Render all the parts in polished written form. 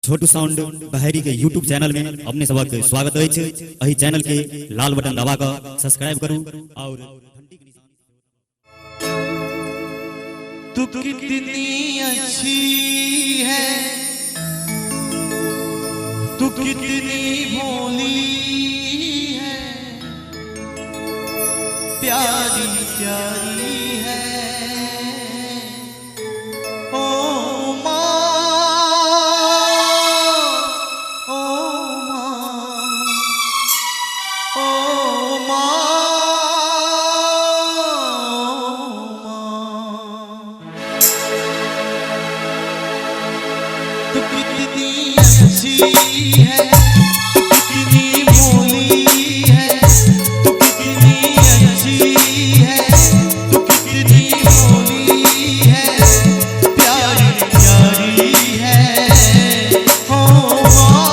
छोटू sound बहरी के YouTube channel में अपने सबक स्वागत है। अही चैनल के लाल बटन दबा कर सब्सक्राइब करूं और तू कितनी अच्छी है, तू कितनी भोली है, प्यारी प्यारी है। ओ माँ, ओ माँ, ओ माँ, तू कितनी अच्छी है, तू कितनी भोली है, तू कितनी अच्छी है, तू कितनी भोली है, प्यारी प्यारी है। ओ माँ,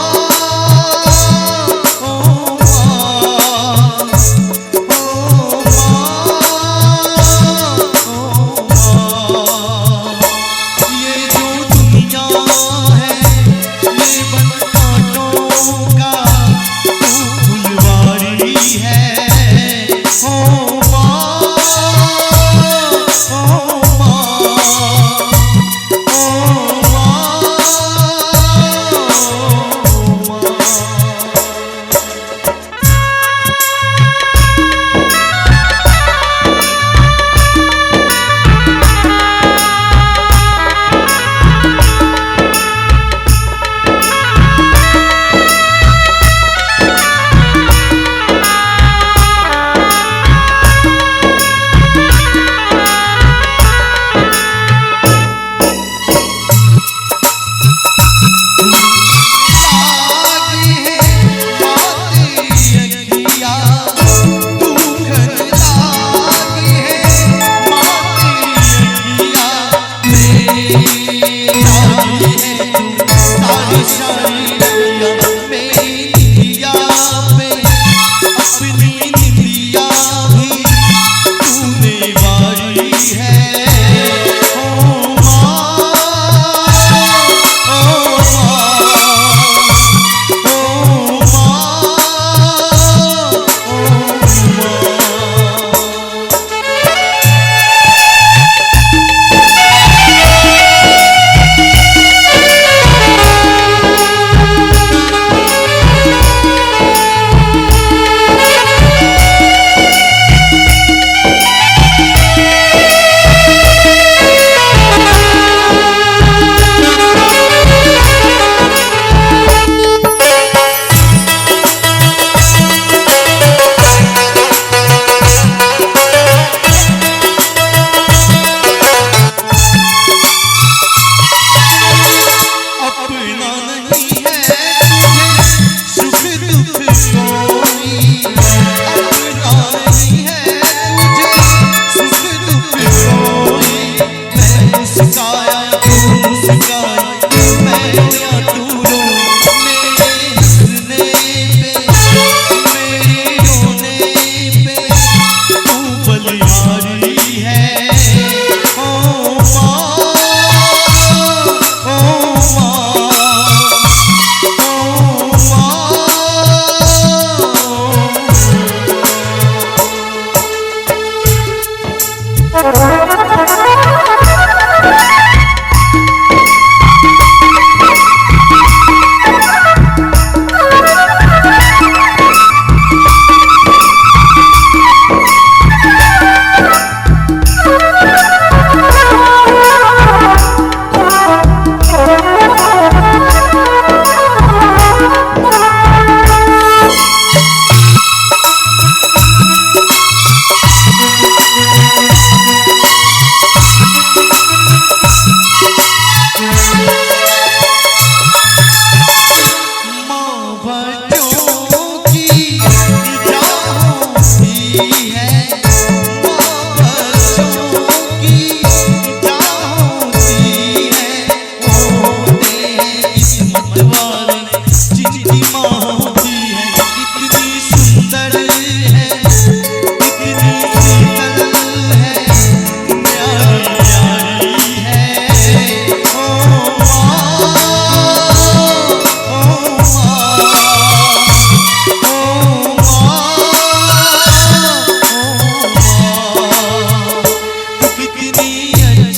ओ माँ, ओ माँ, ये जो दुनिया है ये बन कांटों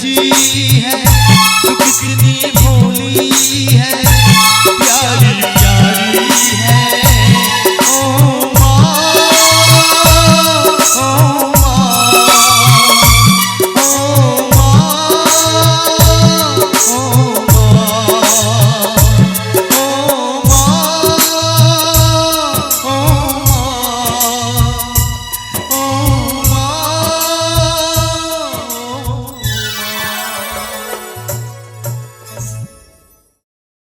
अच्छी